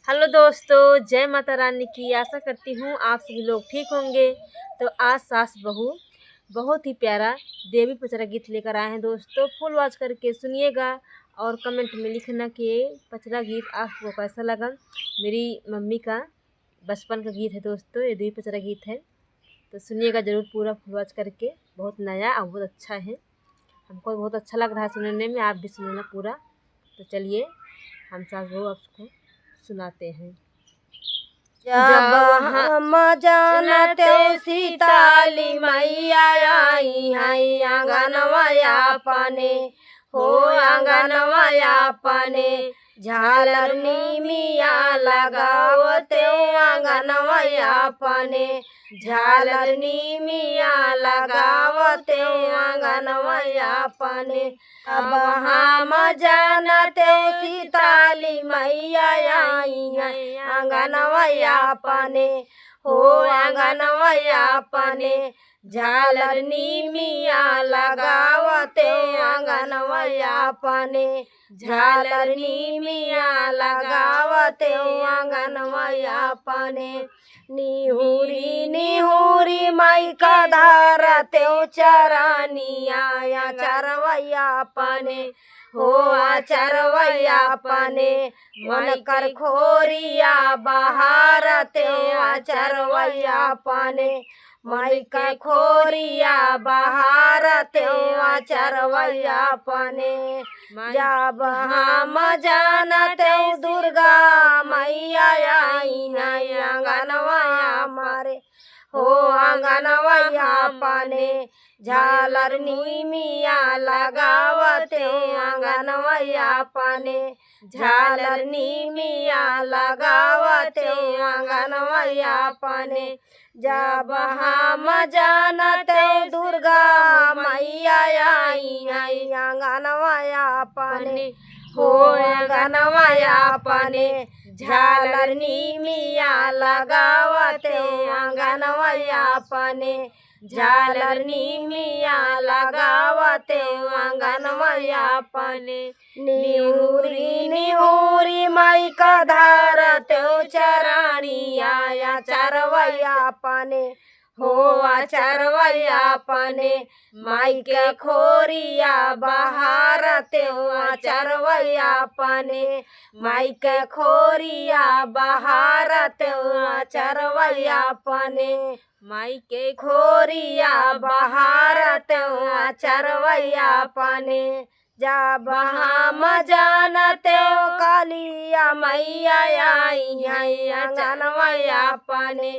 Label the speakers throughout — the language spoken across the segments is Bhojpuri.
Speaker 1: हेलो दोस्तों, जय माता रानी की। आशा करती हूँ आप सभी लोग ठीक होंगे। तो आज सास बहू बहुत ही प्यारा देवी पचरा गीत लेकर आए हैं दोस्तों। फुल वॉच करके सुनिएगा और कमेंट में लिखना कि पचरा गीत आपको कैसा लगा। मेरी मम्मी का बचपन का गीत है दोस्तों, ये देवी पचरा गीत है। तो सुनिएगा ज़रूर पूरा फुल वॉच करके। बहुत नया और बहुत अच्छा है, हमको बहुत अच्छा लग रहा है सुनने में। आप भी सुनना पूरा। तो चलिए हम सास बहू आपको सुनाते हैं।
Speaker 2: जब हम जानते सीताली मैया आई हैं आंगनवाया पने हो आंगनवाया पने झालर नीमिया लगावते आंगनवाया पने झालर नीमिया लगावते आंगनवाया पने। अब हम जानते सीताली मैया आई हैं आंगनवाया पने हो आंगनवाया पने झालर नीमिया लगावते आंगनवाया पने झालर नीमिया लगावते आंगनवाया पने। निहुरी निहुरी माई का धारते चरानिया चरवैया पने हो चरवैया पने मन कर खोरिया बहारते चरवैया पने माई के खोरिया बहारते चरवैया पने। जब हम जानते दुर्गा मैया आई हैं आंगनवाया मारे हो आंगनवाया पने झालर नीमिया लगावते आंगनवाया पने झालर नीमिया लगावते आंगनवाया पने। जब हम जानते दुर्गा मैया आई हैं आंगनवाया पने हो आंगनवाया पने झालर नीमिया लगावते आंगनवाया पने झालर नीमिया लगावते आंगनवाया पने। निहुरी निहुरी माई का धारते चरानिया चरवैया पने हो चरवैया पने माई के खोरिया बहारते चरवैया पने माई के खोरिया बहारते चरवैया पने माई के खोरिया बहारते चरवैया पने। जब हम जानते कालिया मैया आई हैं आंगनवाया पने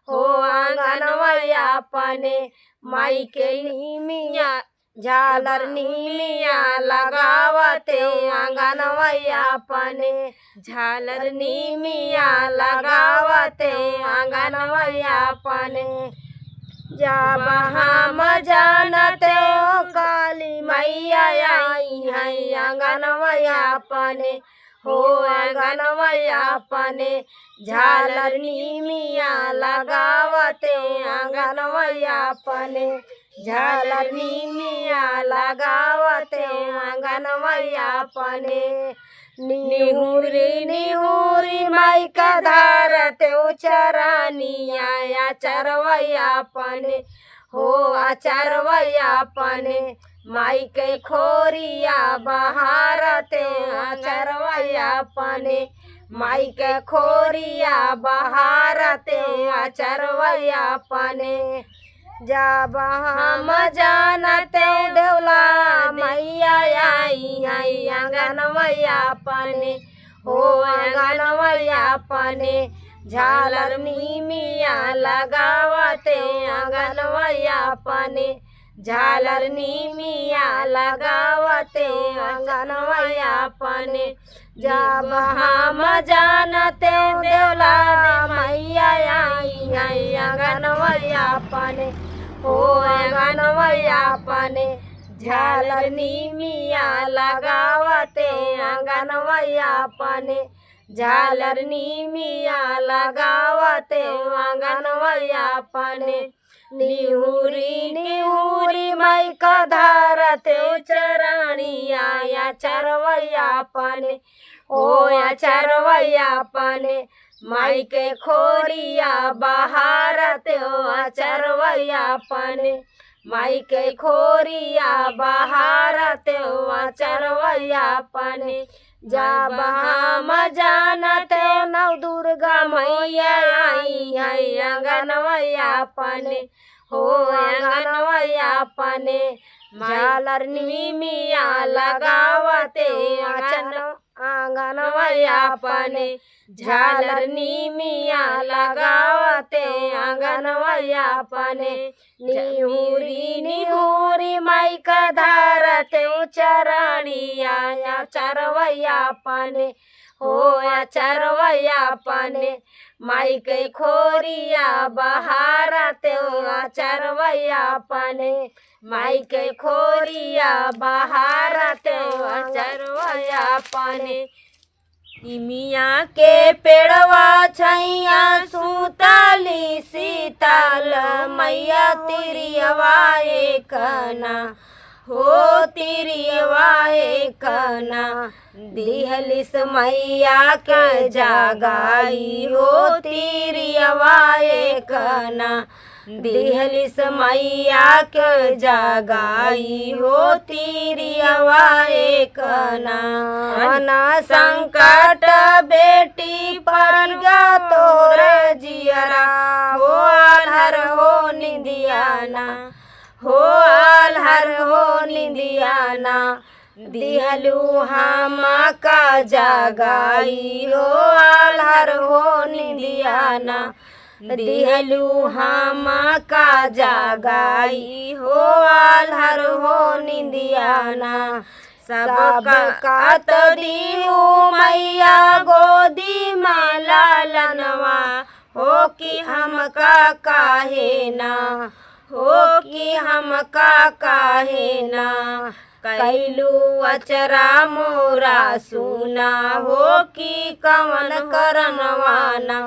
Speaker 2: हो आंगनवाया पने माई के नीमिया झालर नीमिया लगावते आंगनवाया पने झालर नीमिया लगावते आंगनवाया पने। जब हम जानते काली मैया आई हैं आंगनवाया पने हो आंगनवाया पने झालर नीमिया लगावते आंगनवाया पने झालर नीमिया लगावते आंगनवाया पने। निहुरी निहुरी माई का धारते चरानिया चरवैया पने हो चरवैया पने माई के खोरिया बहारते चरवैया पने माई के खोरिया बहारते चरवैया पने। जब हम जानते देवला मैया आई हैं आंगनवाया पने हो आंगनवाया पने झालर नीमिया लगावते आंगनवाया पने झालर नीमिया लगावते आंगनवाया पने। जब हम जानते देवला मैया आई हैं आंगनवाया पने हो आंगनवाया पने झालर नीमिया लगावते आंगनवाया पने झालर नीमिया लगावते आंगनवाया पने। निहुरी निहुरी माई का धारते चरानिया चरवैया पने हो अचरवैया अपने माई के खोरिया बहारत हो अचरवैया अपने माई के खोरिया बहारत हो अचरवैया अपने जब हम जानत नव दुर्गा मैया आई है अंगनवैया अपने हो अंगनवैया अपने झालर निमिया लगावते आंगनवैया अपने झालर निमिया लगावते आंगनवैया अपने निहुरी निहुरी माई का धारते चरणिया चरवैया अपने हो चरवैया अपने माई के खोरिया बहारते चरवैया अपने माई के खोरिया बहारते चरवैया अपने निमिया के पेड़वा छैया सुतली शीतल मैया तिरियवा एकना हो तिरियवा एकना दिहलिस मैया के जागाई हो तिरियवा एकना दिहलिस मैया के जागाई हो तिरियवा एकना अना संकट बेटी पर गा तोरे जियरा हो आल्हर हो निंदियाना हो आल्हर हो निंदियाना दिहलू हम का जागाई हो आल्हर हो निंदियाना दिहलू हम का जागाई हो आल्हर हो निंदियाना सब का तो दीऊ मैया गोदी माला लनवा हो कि हम का काहे ना हो कि हम का काहे ना कैलू अचरा मोरा सुना हो कि कवन करनवाना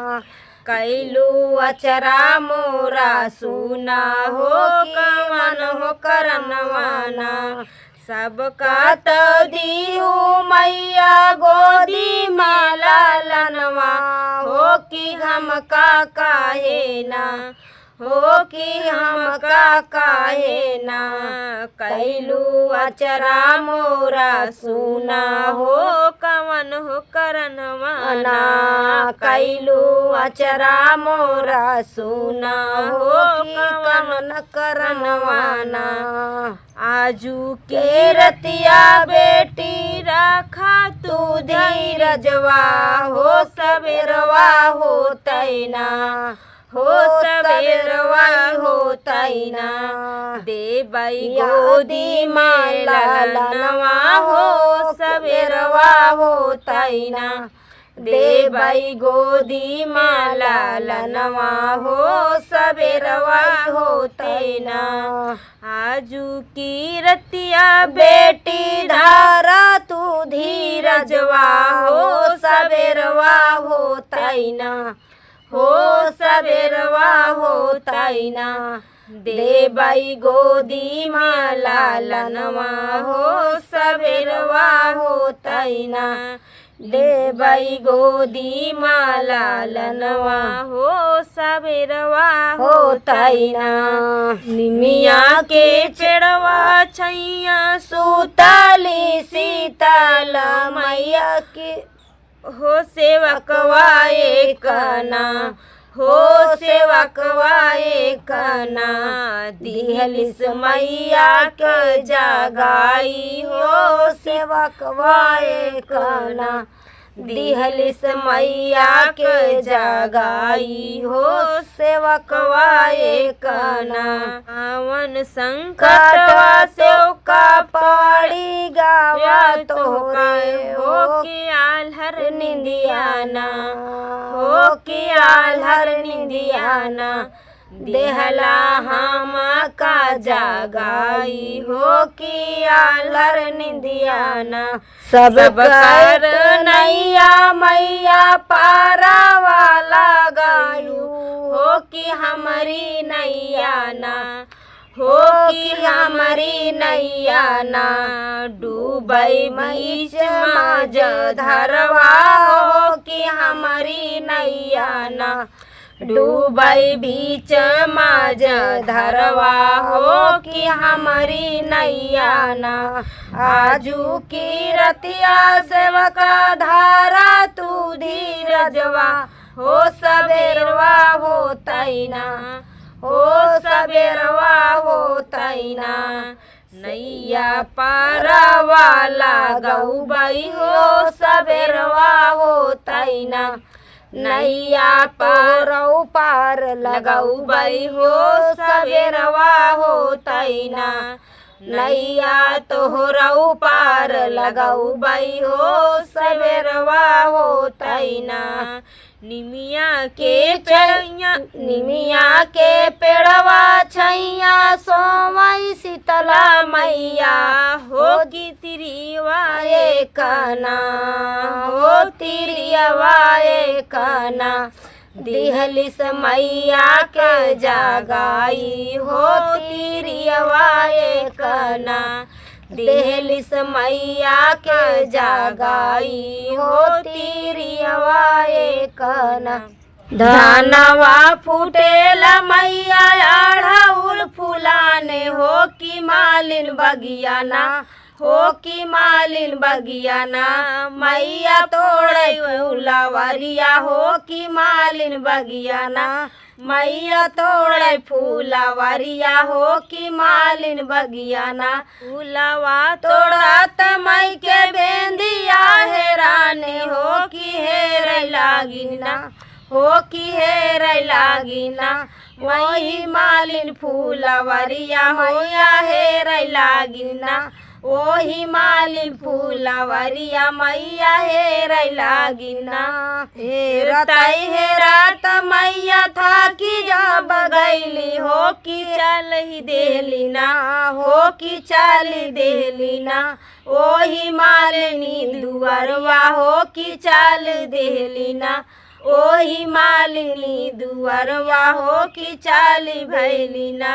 Speaker 2: कैलू अचरा मोरा सुना हो कवन हो करनवाना सबका तो दीऊ मैया गोदी माला लनवा हो कि हम का काहे ना हो कि हम का काहे ना कैलू अचरा मोरा सुना हो कवन हो करनवाना कैलू अचरा मोरा सुना हो कि कवन करनवाना आजू के रतिया बेटी रखा तू धीरजवा हो सवेरवा हो तैना हो सवेरवा हो तैना देवई गोदी माला लनवा हो सवेरवा हो तैना देवई गोदी माला लनवा हो सवेरवा हो तैना आजू की रतिया बेटी धारा तू धीरजवा हो सवेरवा हो तैना हो सवेरवा हो तैना देवई गोदी माला लनवा हो सवेरवा हो तैना देवई गोदी माला लनवा हो सवेरवा हो तैना निमिया के पेड़वा छैया सुतली शीतल मैया के हो सेवकवा एकना हो सेवकवा एकना दिहलिस मैया के जागाई हो सेवकवा एकना दिहलिस मैया के जागाई हो सेवकवा एकना आवन संकटवा से का पड़ी गावा तोरे हो कि आल्हर निंदियाना हो कि आल्हर निंदियाना देहला हम का जागाई हो कि आल्हर निंदियाना सब कर नैया मैया पारा वाला गायू हो कि हमारी नैया ना हो कि हमारी नैया ना डूबई बीच माज धरवा हो कि हमारी नैया ना डूबई बीच माज धरवा हो कि हमारी नैया ना आजू की रतिया सेवका धारा तू धीरजवा हो सबेरवा हो तैना हो सबेरवा हो तैना नैया पारवा लगौबई हो सबेरवा हो तैना नैया पारौ पार लगौबई हो सबेरवा हो तैना नैया तोहरौ पार लगौबई हो सबेरवा हो तैना निमिया के पेड़वा छैया सोमई शीतला मैया होगी तिरिवा कना हो तिरिवा कना दिहलिस मैया के जगाई हो तिरिवा कना दिहलिस मैया के जगाई हो तिरिवा कना धनवा फूटेला मैया अढ़ौल फुलाने हो कि मालिन बगियाना हो कि मालिन बगियाना मैया तोड़े फूलवरिया हो कि मालिन बगियाना मैया तोड़े फूलवरिया हो कि मालिन बगियाना फूलवा तोड़त मई के बेंदिया हेराने हो कि हेर लागिना हो कि हेर लागिना वही मालिन फूलवरिया होया हेर लागिना ओही मालिन फूलवरिया मैया हेर लागिना हेरतई हेरत मैया था कि जब गईली हो कि चल ही देलीना हो कि चल देलीना ओही मालिनी दुअरवा हो कि चल देलीना ओही मालिनी दुअरवा हो कि चाली भैलीना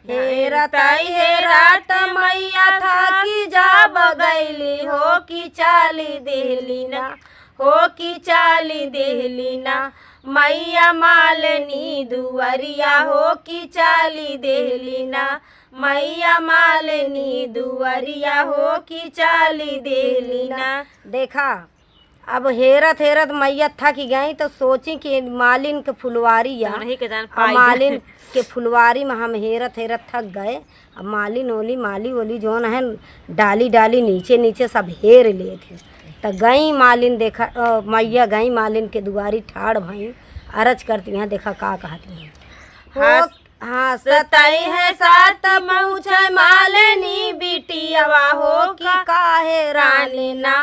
Speaker 2: हेरतई हेरत मैया था कि जब गईली हो कि चाली देलीना हो कि चाली देलीना मैया मालिनी दुअरिया हो कि चाली देलीना मैया मालिनी दुअरिया हो कि चाली देलीना। देखा अब हेरत हेरत मैया थक गई तो सोची कि मालिन के फुलवारी या मालिन के फुलवारी में हम हेरत हेरत थक गए। अब मालिन ओली माली ओली जोन है डाली डाली नीचे नीचे सब हेर लिए थे तो गई मालिन देखा मैया गई मालिन के दुआरी ठाड़ भई अरज करती हैं देखा का कहती हैं हाँ सतई है सात मऊछ मालिनी बिटियावा हो कि काहे रानी ना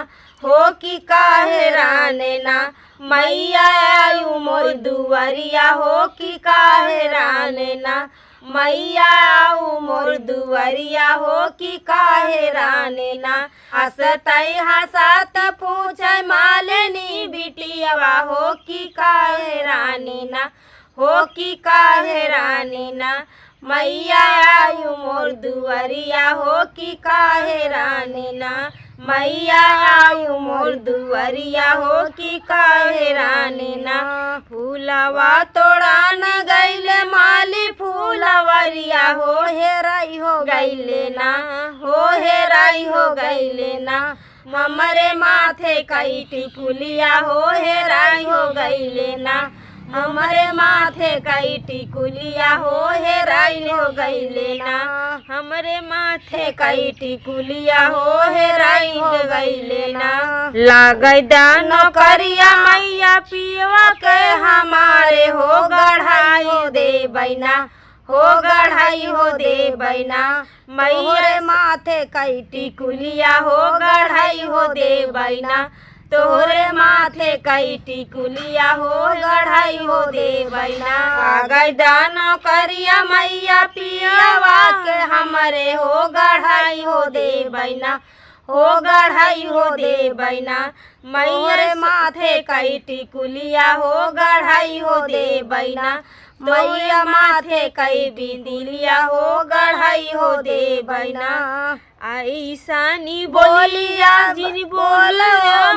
Speaker 2: हो कि काहे राने ना मैया आयु मोर दुआरिया हो कि काहे राने ना मैया आयु मोर दुआरिया हो कि काहे राने ना हसतई हसत पूछे मालिनी बिटियावा हो कि काहे रानी ना हो कि काहे रानी ना मैया आयु मोर दुआरिया हो कि काहे रानी ना मैया आयु मोर दुआरिया हो कि काहे रानी ना फूलवा तोड़ा न गईले माली फूलवरिया हो हेराई हो गईले ना हो हेराई हो गईले ना हमरे माथे कई टिकुलिया हो हेराई हो गईले ना हमारे माथे कई टिकुलिया हो हेराई हो गईले ना हमारे माथे कई टिकुलिया हो हेराई हो गईले ना लागई दानो करिया मैया पियवा के हमारे हो गढ़ाई हो दे बैना हो गढ़ाई हो दे बैना मैया माथे कई टिकुलिया हो गढ़ाई हो दे बैना तोरे माथे कई टिकुलिया हो गढ़ाई हो दे बैना गई दानो करिया मैया पियवा के हमारे हो गढ़ाई हो दे बैना हो गढ़ाई हो दे बैना मैया माथे कई टिकुलिया हो गढ़ाई हो दे बैना मैया माथे कई बिंदिलिया हो गढ़ाई हो दे बना
Speaker 1: ऐसानी
Speaker 2: बोलिया
Speaker 1: जिन
Speaker 2: बोल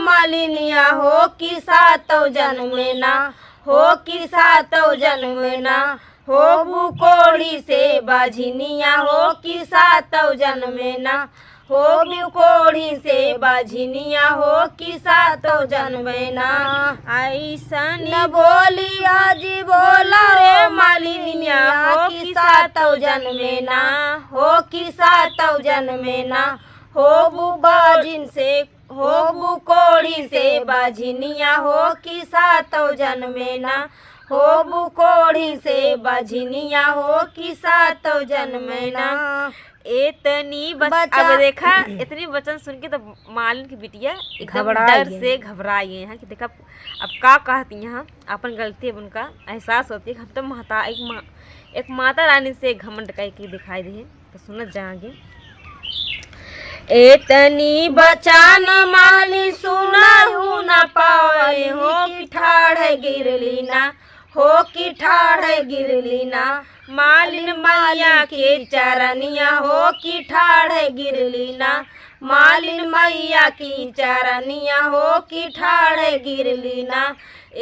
Speaker 2: मालिनिया हो कि सातों जन्म में ना हो कि सातों जन्म में ना हो बुकोड़ी से बाझिनिया हो कि सातों जन्म में ना हो बुकोड़ी से बाझिनिया हो कि सातों जन्म में ना
Speaker 1: ऐसानी
Speaker 2: न बोलिया जी बोला रे मालिनिया हो कि सातों जन्म में ना हो कि सातों जन्म में ना हो बुबाजिन से हो बुकोड़ी से बाझिनिया हो कि सातों जन्म में ना हो बुकोड़ी से बाझिनिया हो कि सातों जन्म में ना
Speaker 1: इतनी
Speaker 2: बच्चा-
Speaker 1: अब देखा इतनी वचन सुन के तो मालिन की बिटिया एकदम
Speaker 2: घबरा
Speaker 1: डर
Speaker 2: गई।
Speaker 1: से घबराई है कि देखा अब का कहती हैं अपन गलती अब उनका एहसास होती है कि हम तो एक माता रानी से घमंड करके दिखाई दी है। तो सुनत जाएंगे। इतनी
Speaker 2: बचान माली सुनाहू न पाए हो कि ठाड़ गिरली ना हो कि ठाड़ गिरली ना मालिन मैया के चरनिया हो कि ठाड़ गिरली ना मालिन मैया की चरनिया हो कि ठाड़ गिरली ना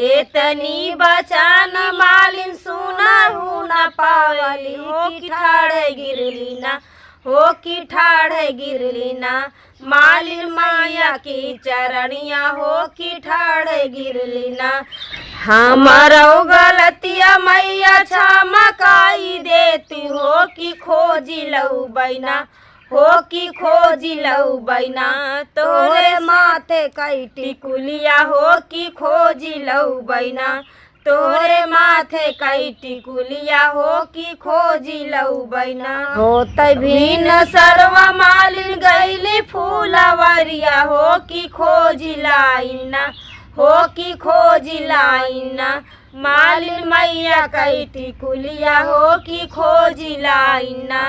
Speaker 2: एतनी बचान मालिन सुनाहू न पावली हो कि ठाड़ गिरली ना हो कि ठाड़ गिरली ना मालिन मैया की चरनिया हो कि ठाड़ गिरली ना हमारो गलतिया मैया क्षमकाई देती हो कि खोजी लऊ बैना हो कि खोजी लऊ बैना तोरे माथे कई टिकुलिया हो कि खोजी लऊ बैना तोरे माथे कई टिकुलिया हो कि खोजी लऊ बैना होत भिन्न सर्वा मालिन गईली फूलवरिया हो कि खोजी लाइना हो कि खोजी लाइना मालिन मैया कई टिकुलिया हो कि खोजी लाइना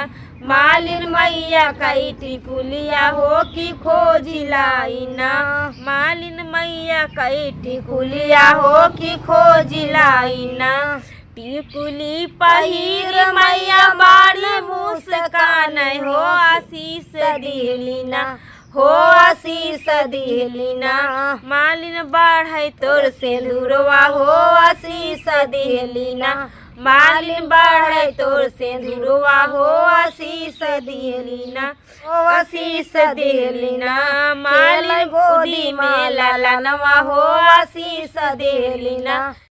Speaker 2: मालिन मैया कई टिकुलिया हो कि खोजी लाइना
Speaker 1: मालिन मैया कई
Speaker 2: टिकुलिया हो कि खोजी लाइना
Speaker 1: टिकुली
Speaker 2: पहिर मैया बाड़ी मुस्कान हो आशीष दिहलीना हो आशीष दिहलीना
Speaker 1: मालिन बाढ़
Speaker 2: तोर सिंदूरवा हो आशीष दिहलीना मालिन बाढ़ तोर सिंदूरवा हो आशीष दिहलीना हो आशीष दिहलीना मालिन गोदी में ललनवा हो आशीष दिहलीना।